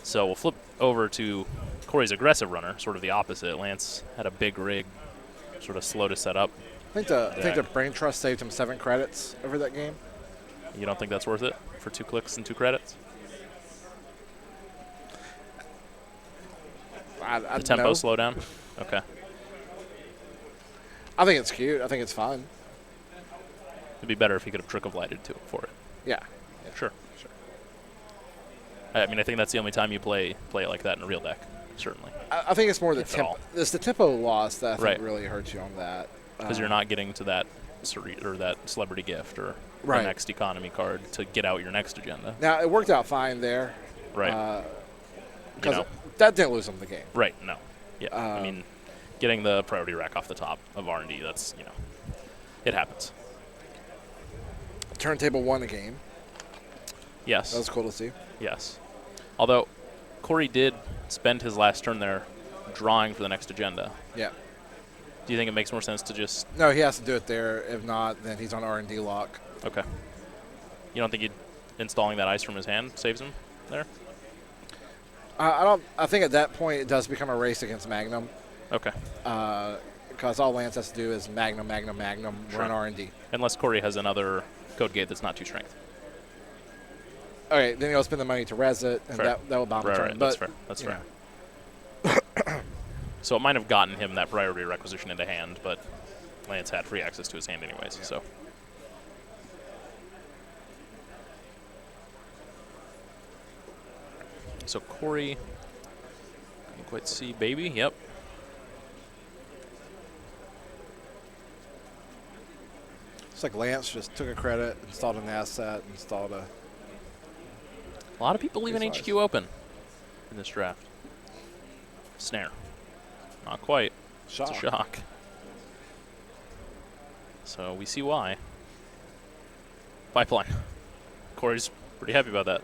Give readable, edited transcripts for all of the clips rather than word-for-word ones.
So we'll flip over to Cory's aggressive runner, sort of the opposite. Lance had a big rig, sort of slow to set up. I think the brain trust saved him 7 credits over that game. You don't think that's worth it for 2 clicks and 2 credits? The tempo no. slow down? Okay. I think it's cute. I think it's fun. It'd be better if he could have trickle-glided to for it. Yeah. Sure. I mean, I think that's the only time you play it like that in a real deck, certainly. I think it's more the tempo. It's the tempo loss that I think Right. really hurts you on that. Because you're not getting to that that celebrity gift or the next economy card to get out your next agenda. Now, it worked out fine there. Right. Because that didn't lose him the game. Right, no. Yeah, I mean, getting the priority rack off the top of R&D, that's, it happens. Turntable won the game. Yes. That was cool to see. Yes. Although, Cory did spend his last turn there drawing for the next agenda. Yeah. Do you think it makes more sense to just... No, he has to do it there. If not, then he's on R&D lock. Okay. You don't think installing that ice from his hand saves him there? I don't. I think at that point it does become a race against Magnum. Okay. Because all Lance has to do is Magnum, run R&D. Unless Cory has another code gate that's not 2 strength. Okay, then he'll spend the money to res it, and that will bomb the turn. Right, but, that's fair. So it might have gotten him that priority requisition into hand, but Lance had free access to his hand anyways, so... So Cory, can't quite see baby. Yep. It's like Lance just took a credit, installed an asset, installed a... A lot of people leaving HQ open in this draft. Snare. Not quite. Shock. It's a shock. So we see why. Pipeline. Cory's pretty happy about that.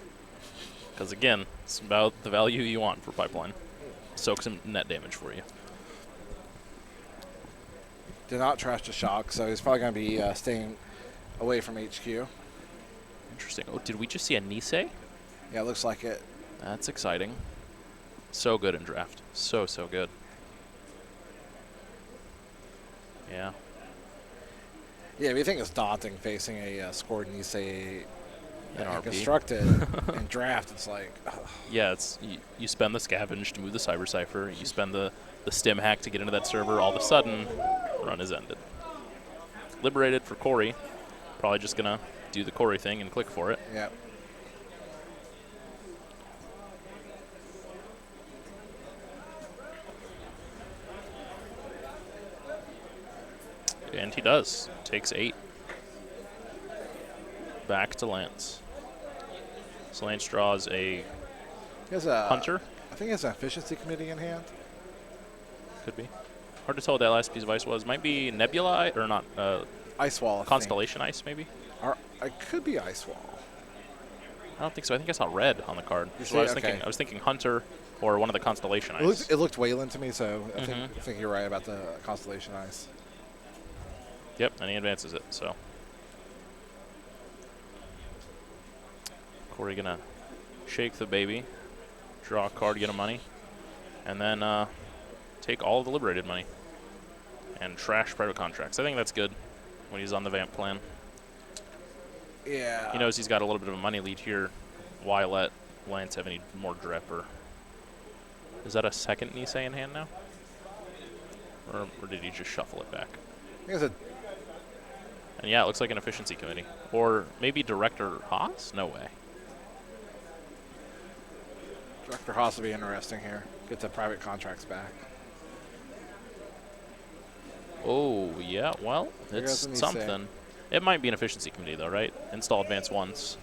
Because, again, it's about the value you want for Pipeline. Soak some net damage for you. Did not trash the shock, so he's probably going to be staying away from HQ. Interesting. Oh, did we just see a Nisei? Yeah, it looks like it. That's exciting. So good in draft. So good. Yeah. Yeah, if you think it's daunting facing a scored Nisei RP. constructed in draft, it's like... Yeah, it's you spend the scavenge to move the Cyber Cipher, you spend the stim hack to get into that server, all of a sudden, run is ended. Liberated for Cory. Probably just going to do the Cory thing and click for it. Yeah. And he does. Takes 8. Back to Lance. So Lance draws a Hunter. I think he has an efficiency committee in hand. Could be. Hard to tell what that last piece of ice was. Might be Nebula, or not. Ice Wall. Constellation Ice, maybe? It could be Ice Wall. I don't think so. I think I saw red on the card. So I was thinking Hunter or one of the Constellation Ice. It looked Wayland to me, so I think you're right about the Constellation Ice. Yep, and he advances it, so. Cory gonna shake the baby, draw a card, get a money, and then take all of the liberated money and trash private contracts. I think that's good when he's on the vamp plan. Yeah. He knows he's got a little bit of a money lead here. Why let Lance have any more drip? Or is that a second Nisei in hand now? Or did he just shuffle it back? I think it's And yeah, it looks like an efficiency committee. Or maybe Director Haas? No way. Director Haas will be interesting here. Get the private contracts back. Oh, yeah, well, it's something. It might be an efficiency committee, though, right? Install advance once.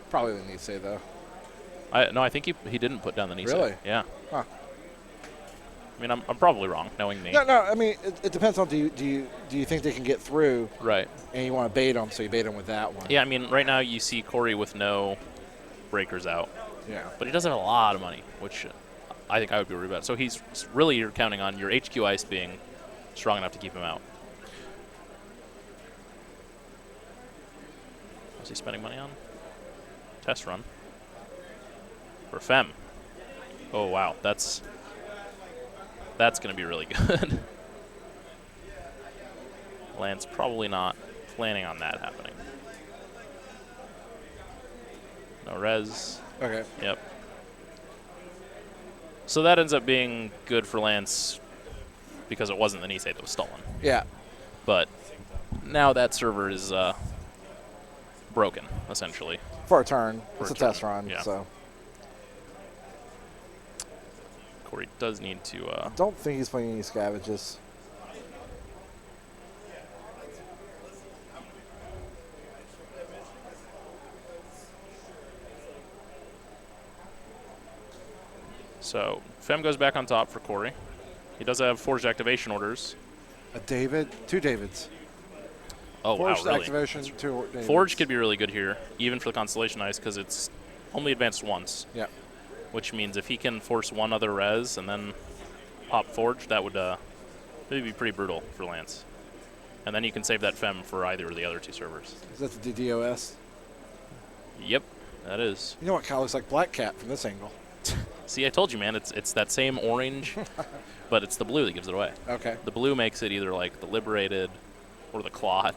Probably the Nisei, though. No, I think he didn't put down the Nisei. Really? Yeah. Huh. I mean, I'm probably wrong, knowing me. No. I mean, it depends on do you think they can get through? Right. And you want to bait them, so you bait them with that one. Yeah, I mean, right now you see Cory with no breakers out. Yeah. But he does have a lot of money, which I think I would be worried about. So you're counting on your HQ ice being strong enough to keep him out. What's he spending money on? Test run. For Fem. Oh, wow. That's going to be really good. Lance probably not planning on that happening. No res. Okay. Yep. So that ends up being good for Lance because it wasn't the Nisei that was stolen. Yeah. But now that server is broken, essentially. For a turn. For It's a a test turn, run, yeah. so. Cory does need to... Don't think he's playing any scavages. So, Fem goes back on top for Cory. He does have forged activation orders. A David, 2 Davids. Oh, Forged wow, really? activation, 2 Davids. Forge could be really good here, even for the Constellation Ice, because it's only advanced once. Yeah. Which means if he can force one other res and then pop Forge, that would really be pretty brutal for Lance. And then you can save that Fem for either of the other 2 servers. Is that the DDoS? Yep, that is. You know what kind of looks like Black Cat from this angle? See, I told you, man, it's that same orange, but it's the blue that gives it away. Okay. The blue makes it either like the Liberated or the Clot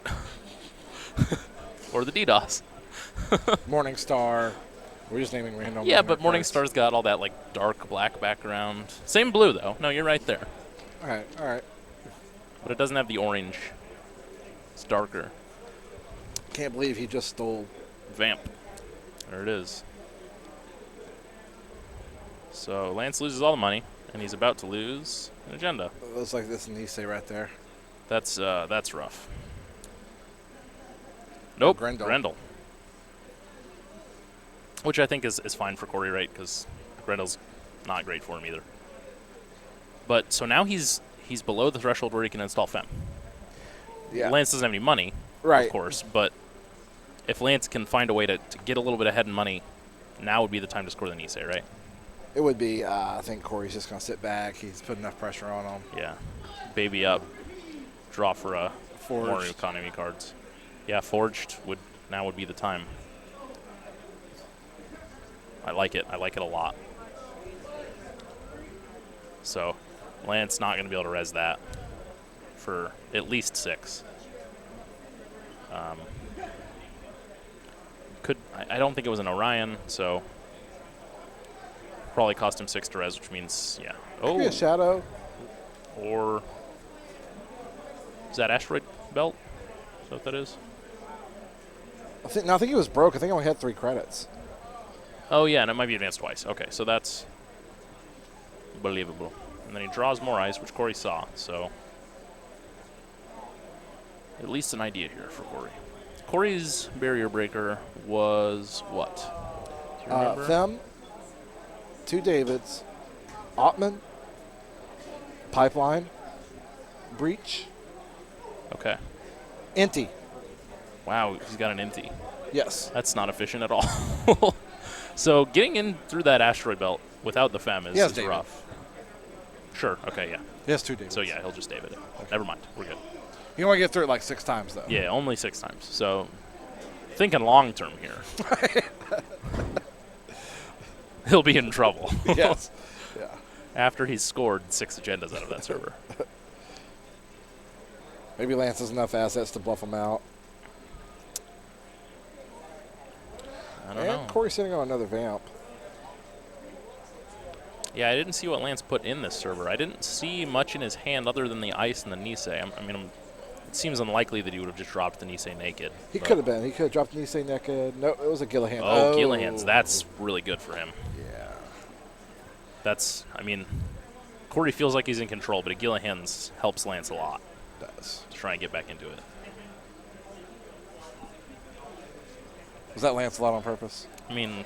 or the DDoS. Morningstar. We're just naming random. Yeah, but cards. Morningstar's got all that like dark black background. Same blue though. No, you're right there. All right. But it doesn't have the orange. It's darker. Can't believe he just stole. Vamp. There it is. So Lance loses all the money, and he's about to lose an agenda. It looks like this Nisei right there. That's rough. Nope, Grendel. Which I think is fine for Cory, right? Because Grendel's not great for him either. But so now he's below the threshold where he can install Fem. Yeah. Lance doesn't have any money, Right. of course, but if Lance can find a way to get a little bit ahead in money, now would be the time to score the Nisei, right? It would be. I think Cory's just going to sit back. He's put enough pressure on him. Yeah. Baby up. Draw for more Forged. economy cards. Yeah, Forged would be the time. I like it. I like it a lot. So, Lance not going to be able to res that for at least 6. I don't think it was an Orion, so probably cost him 6 to res, which means, yeah. Could be a shadow. Or is that Asteroid Belt? Is that what that is? I think he was broke. I think he only had 3 credits. Oh, yeah, and it might be advanced twice. Okay, so that's believable. And then he draws more ice, which Cory saw, so at least an idea here for Cory. Cory's barrier breaker was what? Do you remember? Fem, 2 Davids, Hockman, Pipeline, Breach, Okay. Inti. Wow, he's got an Inti. Yes. That's not efficient at all. So getting in through that asteroid belt without the Fem is David. rough. Sure, okay, yeah. He has 2 Davids. So, yeah, he'll just David it. Never mind, we're good. You only get through it like 6 times, though. Yeah, only 6 times. So, thinking long term here. He'll be in trouble. Yes. Yeah. After he's scored 6 agendas out of that server. Maybe Lance has enough assets to bluff him out. I don't And know. Cory's sitting on another Vamp. Yeah, I didn't see what Lance put in this server. I didn't see much in his hand other than the ice and the Nisei. It seems unlikely that he would have just dropped the Nisei naked. He but- could have been. He could have dropped Nisei naked. No, it was a Gillahan. Oh, Gillahan's. That's really good for him. Yeah. Cory feels like he's in control, but a Gillahan's helps Lance a lot Does. to try and get back into it. Was that Lancelot on purpose? I mean,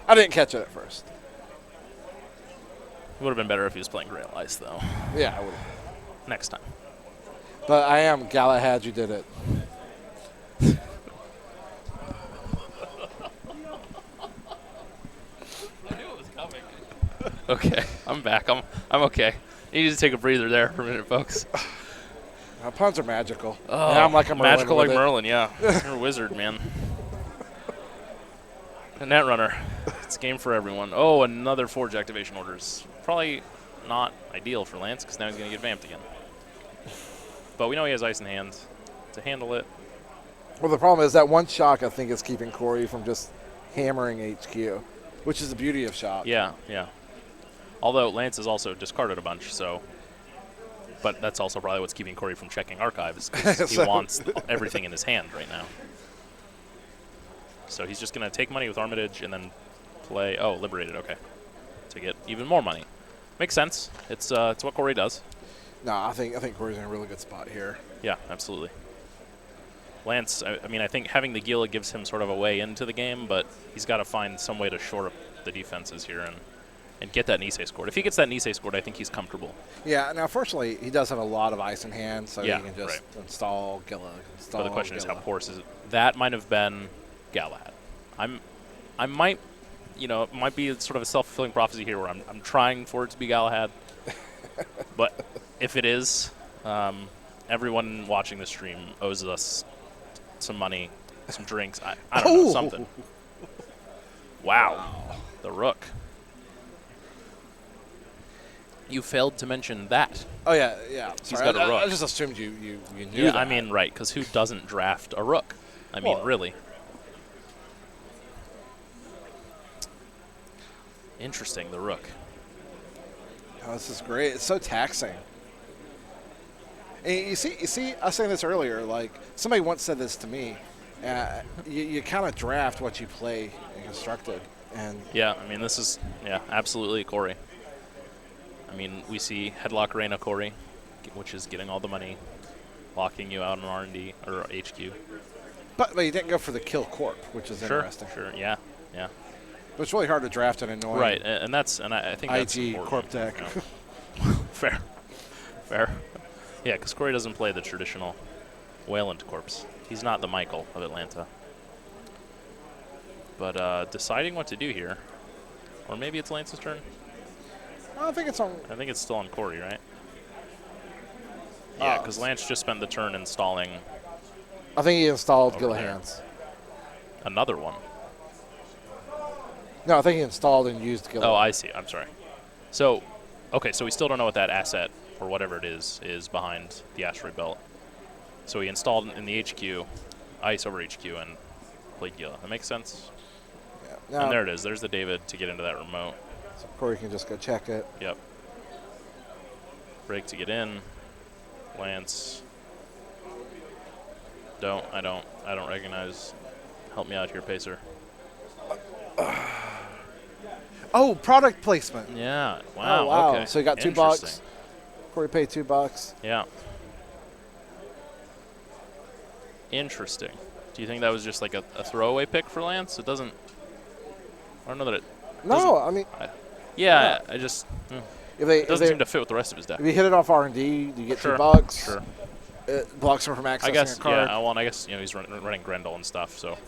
I didn't catch it at first. it would have been better if he was playing Grail Ice, though. Yeah, I would have. Next time. But I am Galahad. You did it. I knew it was coming. Okay, I'm back. I'm okay. You need to take a breather there for a minute, folks. Puns are magical. Oh, And I'm like a Merlin magical with like it. Merlin, yeah. You're a wizard, man. Netrunner. It's a game for everyone. Oh, another Forge activation orders. Probably not ideal for Lance because now he's going to get vamped again. But we know he has ice in hand to handle it. Well, the problem is that one shock, I think, is keeping Cory from just hammering HQ, which is the beauty of shock. Yeah, yeah. Although Lance has also discarded a bunch, so. But that's also probably what's keeping Cory from checking archives because he wants everything in his hand right now. So he's just going to take money with Armitage and then play. Oh, Liberated. Okay, to get even more money. Makes sense. It's what Cory does. No, I think Cory's in a really good spot here. Yeah, absolutely. Lance, I mean, I think having the Gila gives him sort of a way into the game, but he's got to find some way to shore up the defenses here and get that Nisei scored. If he gets that Nisei scored, I think he's comfortable. Yeah, now, fortunately, he does have a lot of ice in hand, so Yeah, he can just right. install Gila. But the question is how porous is it? That might have been Galahad. I might, it might be sort of a self-fulfilling prophecy here where I'm trying for it to be Galahad. But if it is, everyone watching the stream owes us some money, some drinks, I don't know, something. Wow. The Rook. You failed to mention that. Oh, yeah. He's Sorry, got a Rook. I just assumed you knew Yeah, that. I mean, right, because who doesn't draft a Rook? I mean, Well, really. Interesting, the Rook. Oh, this is great. It's so taxing. And you see, I was saying this earlier. Like somebody once said this to me. You kind of draft what you play in constructed, and Yeah, I mean, this is, absolutely Cory. I mean, we see Headlock Reina Cory, which is getting all the money, locking you out on R&D or HQ. but you didn't go for the kill corp, which is interesting. Sure, yeah. But it's really hard to draft an annoying Right, and I think that's IG important, corp deck. Fair. Yeah, because Cory doesn't play the traditional Wayland corpse. He's not the Michael of Atlanta. But deciding what to do here, or maybe it's Lance's turn. I think it's on. I think it's still on Cory, right? Yeah, because Lance just spent the turn installing I think he installed Over Gila there. hands. another one. No, I think he installed and used Gila. Oh, I see. I'm sorry. So, okay, so we still don't know what that asset, or whatever it is behind the asteroid belt. So he installed in the HQ, ice over HQ, and played Gila. That makes sense? Yeah. Now, And there it is. There's the David to get into that remote. so Cory can just go check it. Yep. Break to get in. Lance. I don't recognize. Help me out here, Pacer. Oh, product placement. Yeah. Wow. Oh, wow. Okay. So he got $2. Interesting. Cory paid $2. Yeah. Interesting. Do you think that was just like a throwaway pick for Lance? It doesn't. I don't know that it. No, I mean, Yeah, I just. if they It doesn't seem to fit with the rest of his deck. if you hit it off R&D, you get Sure. $2. Sure. It blocks him from accessing I guess. a card. Yeah. Well, and I guess he's running Grendel and stuff, so.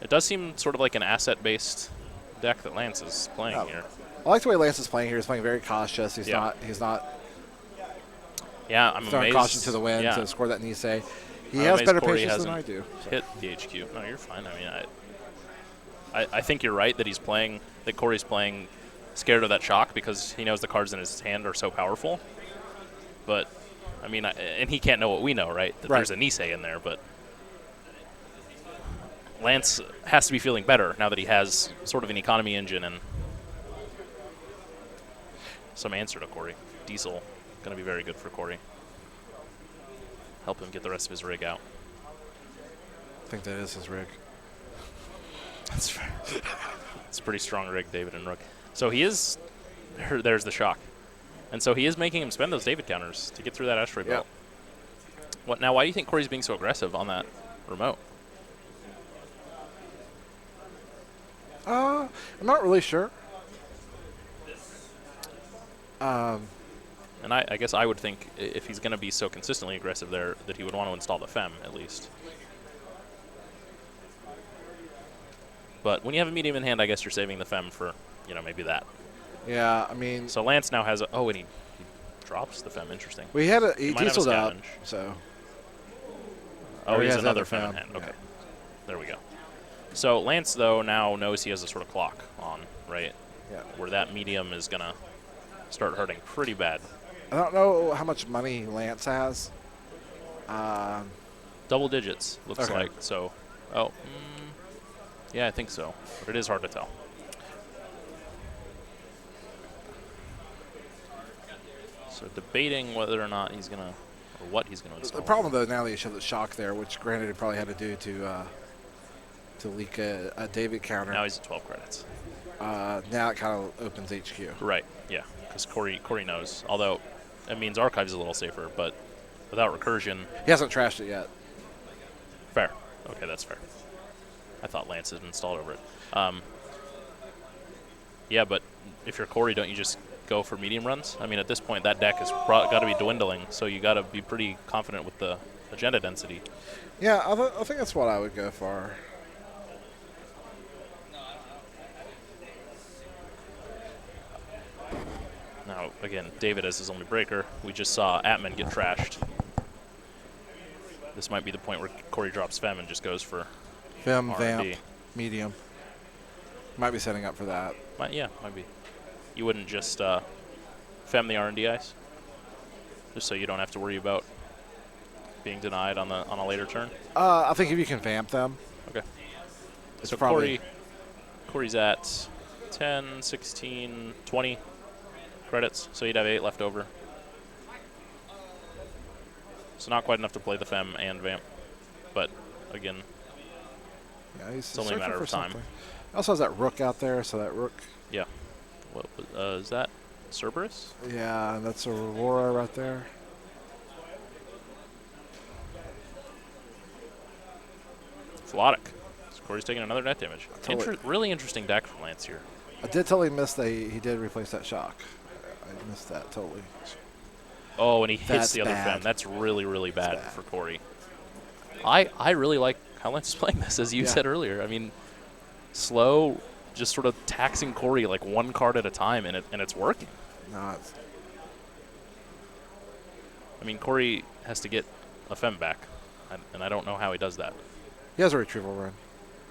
It does seem sort of like an asset-based deck that Lance is playing Oh. here. I like the way Lance is playing here. He's playing very cautious. He's Yeah. not Yeah, I'm throwing amazed. caution to the wind Yeah. to score that Nisei. He I'm has amazed better Cory patience than hasn't I do. So. Hit the HQ. No, you're fine. I mean, I think you're right that Cory's playing scared of that shock because he knows the cards in his hand are so powerful. But, I mean, and he can't know what we know, right? That Right. there's a Nisei in there, but Lance has to be feeling better now that he has sort of an economy engine and some answer to Cory. Diesel, going to be very good for Cory. Help him get the rest of his rig out. I think that is his rig. That's fair. It's a pretty strong rig, David and Rook. So he is. There's the shock, and so he is making him spend those David counters to get through that asteroid belt. What now? Why do you think Cory's being so aggressive on that remote? I'm not really sure. And I guess I would think if he's going to be so consistently aggressive there, that he would want to install the Fem at least. But when you have a medium in hand, I guess you're saving the Fem for, maybe that. Yeah, I mean, So Lance now has and he drops the Fem. Interesting. he might have a dieseled up, scavenge. so. Oh, Or he he has has another another Fem in Fem, hand. Okay. yeah. There we go. So Lance, though, now knows he has a sort of clock on, right? Yeah. Where that medium is going to start hurting pretty bad. I don't know how much money Lance has. Double digits, looks Okay. like. So, yeah, I think so. But it is hard to tell. So debating whether or not he's going to, or what he's going to install. The problem, though, now that you show the shock there, which granted he probably had to do to leak a David counter. Now he's at 12 credits. Now it kind of opens HQ. Right, yeah, because Cory knows. Although it means Archive's a little safer, but without recursion. He hasn't trashed it yet. Fair. Okay, that's fair. I thought Lance had installed over it. Yeah, but if you're Cory, don't you just go for medium runs? I mean, at this point, that deck has got to be dwindling, so you got to be pretty confident with the agenda density. Yeah, I think that's what I would go for. Now, again, David has his only breaker. We just saw Atman get trashed. This might be the point where Cory drops Fem and just goes for Fem, R&D. Vamp, medium. Might be setting up for that. Might be. You wouldn't just Fem the R&D ice? Just so you don't have to worry about being denied on a later turn? I think if you can Vamp them. Okay. It's So probably Cory's at 10, 16, 20 credits, so you'd have 8 left over. So not quite enough to play the Fem and Vamp, but again, yeah, he's it's only a matter of time. Also has that Rook out there, so that Rook. Yeah. What is that? Cerberus? Yeah, that's a Aurora right there. Philotic. So Cory's taking another net damage. Totally. Really interesting deck from Lance here. I did totally miss that he did replace that shock. I missed that totally. Oh, and he hits That's the other bad. Fem. That's really, really bad, bad. for Cory. I really like how Lance is playing this, as you said earlier. I mean, slow, just sort of taxing Cory like one card at a time, and it's working. No, it's, I mean, Cory has to get a Fem back, and I don't know how he does that. he has a retrieval run,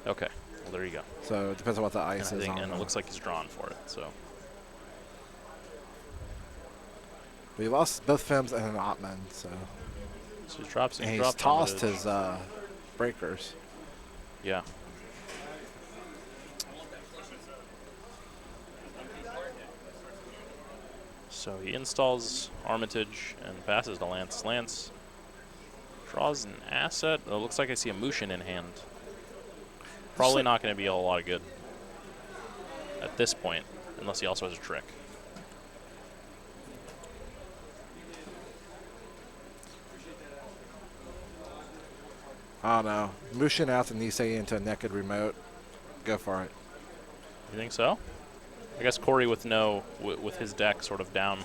Okay, well, there you go. so it depends on what the ice And, is on. and it looks like he's drawn for it, so. But he lost both Fems and an Hockman, so. So he drops And he's dropped tossed on his breakers. Yeah. So he installs Armitage and passes to Lance. Lance draws an asset. It looks like I see a Mushin in hand. Probably not going to be a whole lot of good at this point, unless he also has a trick. I don't know. Mushin out and Nisei into a naked remote. Go for it. You think so? I guess Cory with his deck sort of down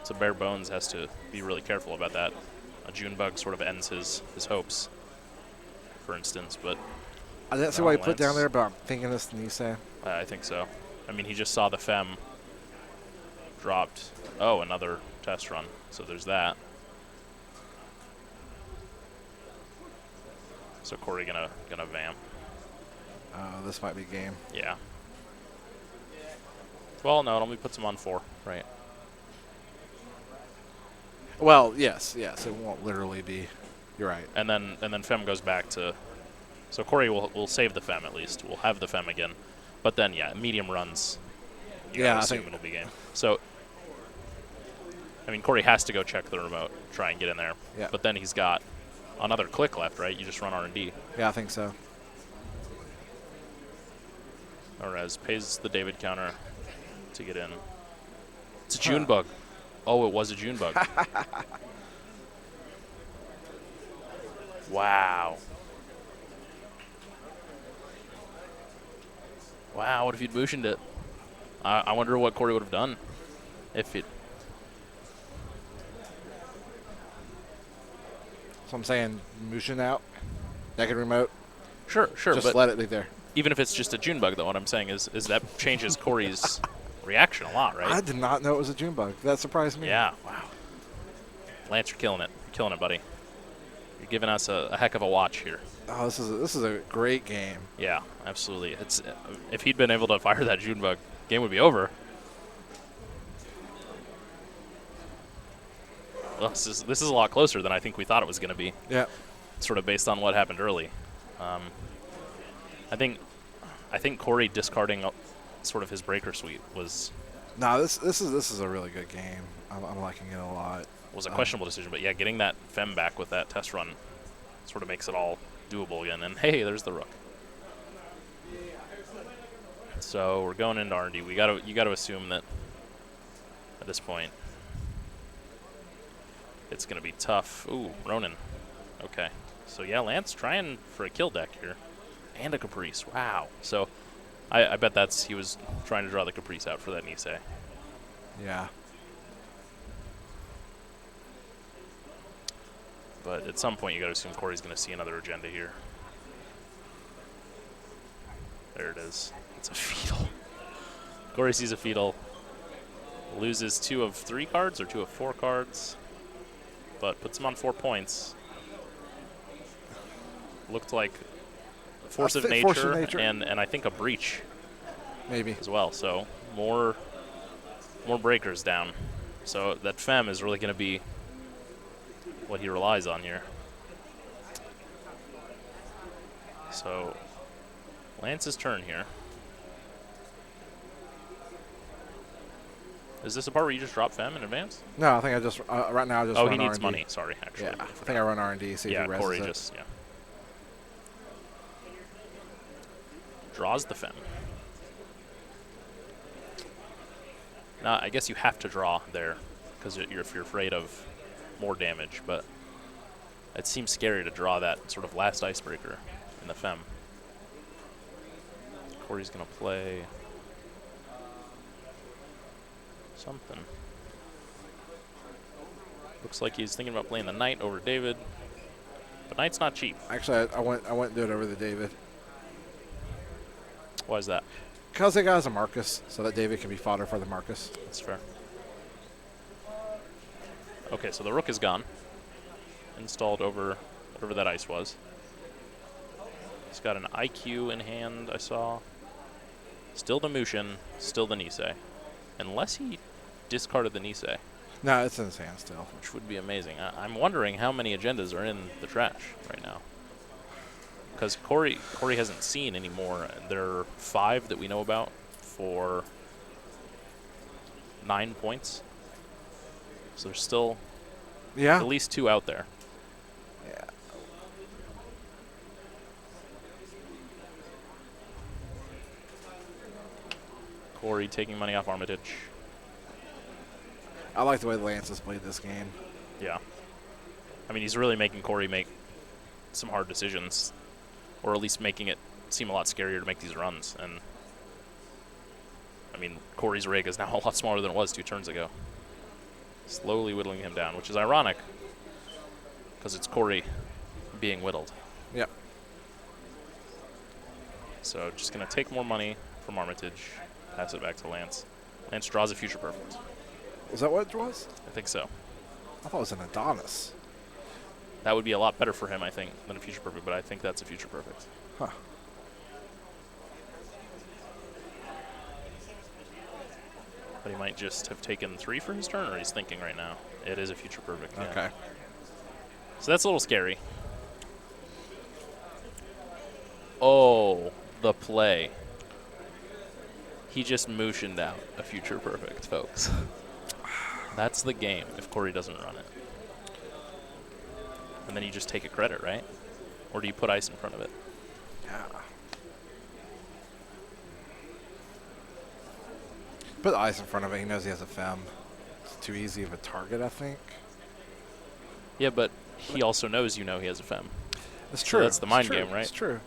to bare bones has to be really careful about that. A Junebug sort of ends his hopes, for instance, but I didn't see No, why he put down Lance. there, but I'm thinking this Nisei. I think so. I mean, he just saw the Fem dropped. Oh, another test run. So there's that. So Cory gonna vamp. This might be game. Yeah. Well, no, it only puts him on 4, right? Well, yes. It won't literally be. You're right. And then Fem goes back to. So Cory will save the Fem at least. We'll have the Fem again, but then medium runs. You Yeah, gotta I assume think- it'll be game. So. I mean, Cory has to go check the remote, try and get in there. Yeah. But then he's got another click left, right? You just run R&D. Yeah, I think so. Orez pays the David counter to get in. It's a Junebug. Oh, it was a Junebug. Wow. Wow, what if you'd motioned it? I wonder what Cory would have done if it. So I'm saying Mushin out. Naked remote. Sure, Just but let it be there. even if it's just a Junebug, though, what I'm saying is that changes Cory's reaction a lot, right? I did not know it was a Junebug. That surprised me. Yeah, wow. Lance, you're killing it. You're killing it, buddy. given us a heck of a watch here. Oh, this is a great game. Yeah, absolutely. It's if he'd been able to fire that Junebug, game would be over. Well, this is a lot closer than I think we thought it was going to be. Yeah. Sort of based on what happened early. I think Cory discarding sort of his breaker suite was. No, this is a really good game. I'm liking it a lot. Was a questionable decision, but yeah, getting that Fem back with that test run sort of makes it all doable again. And hey, there's the Rook. So we're going into R&D. You got to assume that at this point it's going to be tough. Ooh, Ronin. Okay. So yeah, Lance trying for a kill deck here. And a Caprice. Wow. So I bet he was trying to draw the Caprice out for that Nisei. Yeah. But at some point you got to assume Cory's going to see another agenda here. There it is. It's a Fetal. Cory sees a Fetal. Loses 2 of 3 cards or 2 of 4 cards. But puts him on 4 points. Looked like Force of Nature and I think a Breach. Maybe. As well. So more breakers down. So that Fem is really going to be what he relies on here. So Lance's turn here. Is this a part where you just drop Fem in advance? No, I think I just right now I just. Oh, run he needs R&D. money. Sorry, actually. Yeah, I think I run R&D. See if he rests Cory it. just draws the Fem. Now, I guess you have to draw there because if you're afraid of more damage, but it seems scary to draw that sort of last icebreaker in the Fem. Cory's going to play something. Looks like he's thinking about playing the Knight over David, but Knight's not cheap. Actually, I went and do it over the David. Why is that? Because the guy's a Marcus, so that David can be fodder for the Marcus. That's fair. Okay, so the Rook is gone. Installed over whatever that ice was. He's got an IQ in hand, I saw. Still the Mushin, still the Nisei. Unless he discarded the Nisei. No, it's in his hand still. Which would be amazing. I'm wondering how many agendas are in the trash right now. Because Cory hasn't seen any more. There are 5 that we know about for 9 points. So there's still at least 2 out there. Yeah. Cory taking money off Armitage. I like the way Lance has played this game. Yeah. I mean, he's really making Cory make some hard decisions. Or at least making it seem a lot scarier to make these runs. And, I mean, Cory's rig is now a lot smaller than it was 2 turns ago. Slowly whittling him down, which is ironic. Because it's Cory being whittled. Yep. So just going to take more money from Armitage. Pass it back to Lance. Lance draws a Future Perfect. Was that what it was? I think so. I thought it was an Adonis. That would be a lot better for him, I think, than a Future Perfect, but I think that's a Future Perfect. Huh. But he might just have taken 3 for his turn, or he's thinking right now. It is a Future Perfect. Yeah. Okay. So that's a little scary. Oh, the play. He just motioned out a Future Perfect, folks. That's the game if Cory doesn't run it. And then you just take a credit, right? Or do you put ice in front of it? Yeah. Put ice in front of it. He knows he has a Fem. It's too easy of a target, I think. Yeah, but he also knows he has a Fem. That's true. So that's the mind game, right? It's true.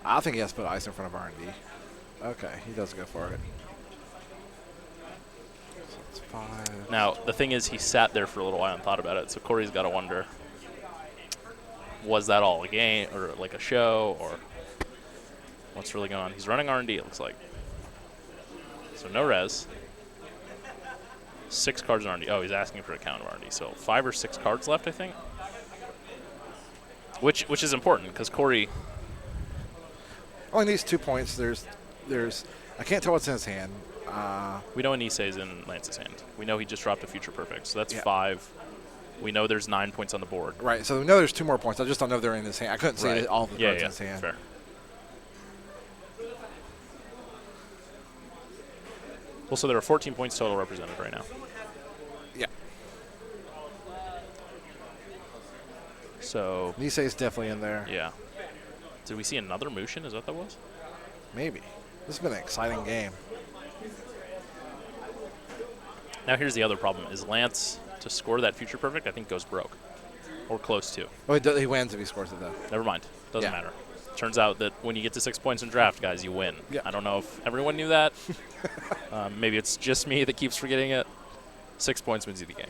I think he has to put ice in front of R&D. Okay, he does go for it. So it's 5. Now, the thing is, he sat there for a little while and thought about it, so Cory's got to wonder, was that all a game, or like a show, or what's really going on? He's running R&D, it looks like. So no res. 6 cards in R&D. Oh, he's asking for a count of R&D. So 5 or 6 cards left, I think. Which is important because Cory. Only needs 2 points. There's. I can't tell what's in his hand. We know Anisei's in Lance's hand. We know he just dropped a Future Perfect, so that's Yeah. 5. We know there's 9 points on the board. Right. So we know there's 2 more points. I just don't know if they're in his hand. I couldn't see all the cards in his hand. Fair. Well, so there are 14 points total represented right now. Yeah. So. Nisei's definitely in there. Yeah. Did we see another Mushin? Is that what that was? Maybe. This has been an exciting game. Now here's the other problem. Is Lance, to score that Future Perfect, I think goes broke. Or close to. Well, he wins if he scores it, though. Never mind. Doesn't matter. Turns out that when you get to 6 points in draft, guys, you win. Yeah. I don't know if everyone knew that. Maybe it's just me that keeps forgetting it. 6 points wins you the game.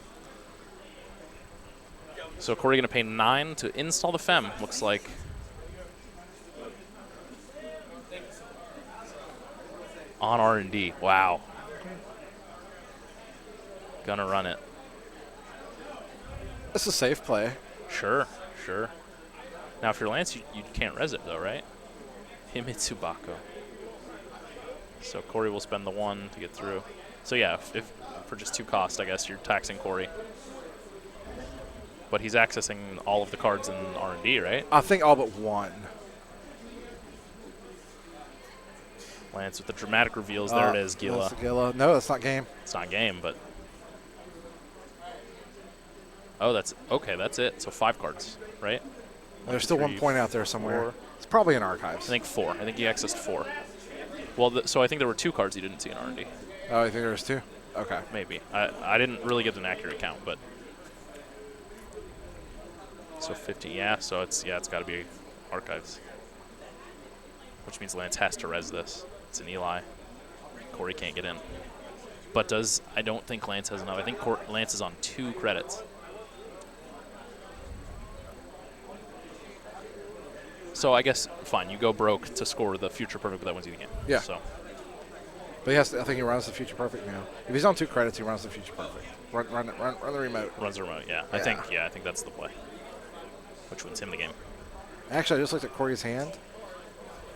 So Cory going to pay 9 to install the Fem, looks like. On R&D. Wow. Gonna run it. This is a safe play. Sure. Now, if you're Lance, you can't res it, though, right? Himitsubako. So Cory will spend the 1 to get through. So, yeah, if for just 2 cost, I guess you're taxing Cory. But he's accessing all of the cards in R&D, right? I think all but 1. Lance with the dramatic reveals. There it is, Gila. That's Gila. No, that's not game. It's not game, but... Oh, that's... Okay, that's it. So 5 cards, right? There's still 1 point out there somewhere. It's probably in archives. I think 4. I think he accessed 4. Well, so I think there were 2 cards he didn't see in R&D. Oh, you think there's 2? Okay. Maybe. I didn't really get an accurate count, but... So 50, yeah. So it's got to be archives. Which means Lance has to res this. It's an Eli. Cory can't get in. But I don't think Lance has enough. I think Lance is on 2 credits. So I guess, fine, you go broke to score the Future Perfect, but that wins you the game. Yeah. So. But I think he runs the Future Perfect now. If he's on 2 credits, he runs the Future Perfect. Run the remote. Runs the remote, yeah. I think that's the play. Which wins him the game. Actually, I just looked at Cory's hand.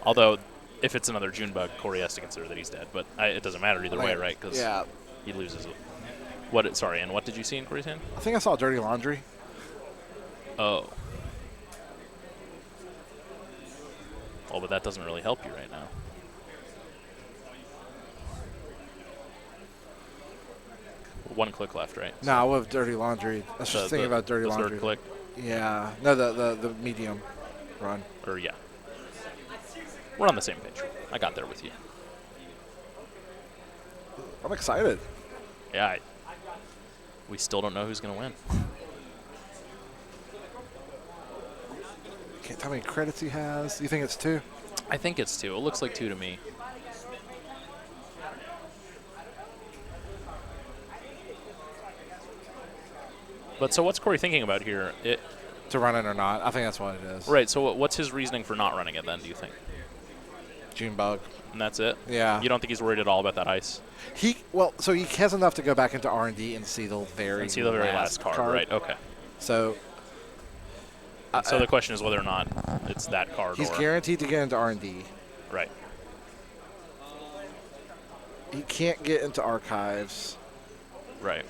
Although, if it's another June bug, Cory has to consider that he's dead. But it doesn't matter either way, right? Because he loses. And what did you see in Cory's hand? I think I saw Dirty Laundry. Oh. Well, but that doesn't really help you right now. One click left, right? No, I love Dirty Laundry. I was just thinking about Dirty Laundry. Third click? Yeah. No, the medium run. Or, yeah. We're on the same page. I got there with you. I'm excited. Yeah. We still don't know who's going to win. Can't tell me how many credits he has. You think it's 2? I think it's 2. It looks like 2 to me. But so what's Cory thinking about here? To run it or not. I think that's what it is. Right. So what's his reasoning for not running it then, do you think? June bug. And that's it? Yeah. You don't think he's worried at all about that ice? So he has enough to go back into R&D and see the very last card. Right, okay. So the question is whether or not it's that card. He's guaranteed to get into R&D. Right. He can't get into archives. Right.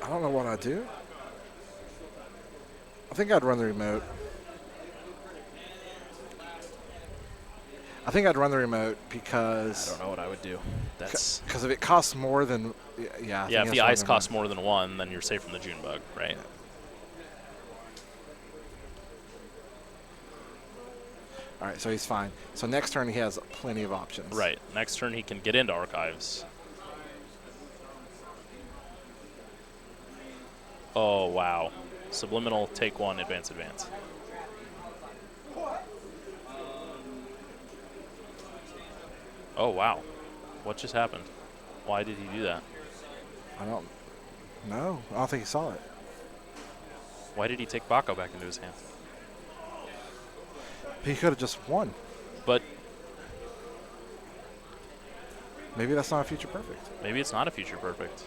I don't know what I'd do. I think I'd run the remote. Because I don't know what I would do. That's because if it costs more than if the ice costs more than 1, then you're safe from the June bug, right? Yeah. All right, so he's fine. So next turn he has plenty of options. Right. Next turn he can get into archives. Oh, wow. Subliminal, take 1, advance. Oh, wow. What just happened? Why did he do that? I don't. No, I don't think he saw it. Why did he take Baco back into his hand? He could have just won. But Maybe that's not a future perfect. maybe it's not a future perfect.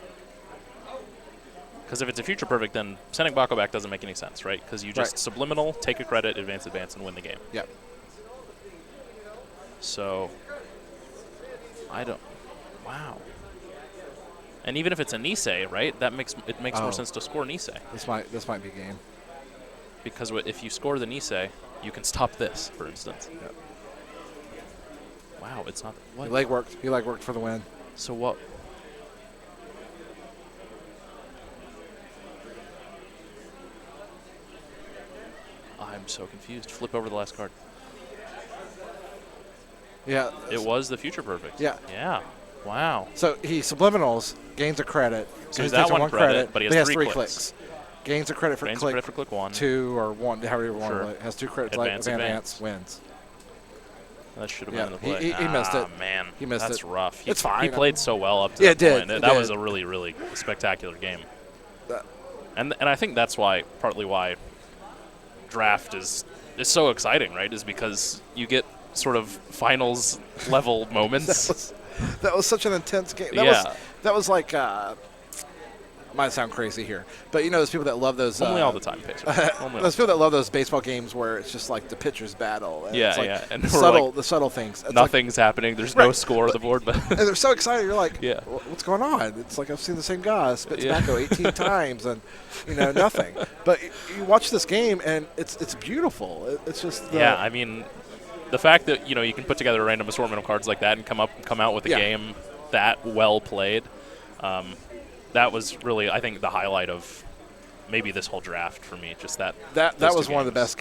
Because if it's a future perfect, then sending Baco back doesn't make any sense, right? Because you just subliminal, take a credit, advance, and win the game. Yep. So, I don't. Wow. And even if it's a Nisei, right? That makes more sense to score Nisei. This might be game. Because if you score the Nisei, you can stop this, for instance. Yep. Wow, it's not. What? He leg worked. He leg worked for the win. So what? I'm so confused. Flip over the last card. Yeah. It was the future perfect. Yeah. Yeah. Wow. So he subliminals, gains a credit. So he's takes that one credit, but he has three clicks. clicks. Gains a credit for Gains click, credit for click 1. 2 or 1, however you want Sure. to play. Has 2 credits. Advance. Wins. That should have Yeah, been the play. he missed it. Man, He missed that's it. rough. It's fine. He played so well up to Yeah, that it point. did. That It was did. a really, really spectacular game. That- And I think that's partly why draft is so exciting, right? Is because you get sort of finals level moments. That was such an intense game. That was like. Might sound crazy here, but you know those people that love those. Only all the time, Pacer. Those people that love those baseball games where it's just like the pitchers battle. And it's like And the subtle things. It's nothing's happening. There's no score on the board, but and they're so excited. You're like, Yeah. what's going on? It's like I've seen the same guy spit Yeah. tobacco 18 times and nothing. But you watch this game and it's beautiful. It's just I mean, the fact that you can put together a random assortment of cards like that and come out with a game that well played. That was really, I think, the highlight of maybe this whole draft for me. Just that was one of the best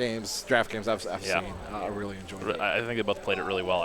draft games I've seen. I really enjoyed it. I think they both played it really well.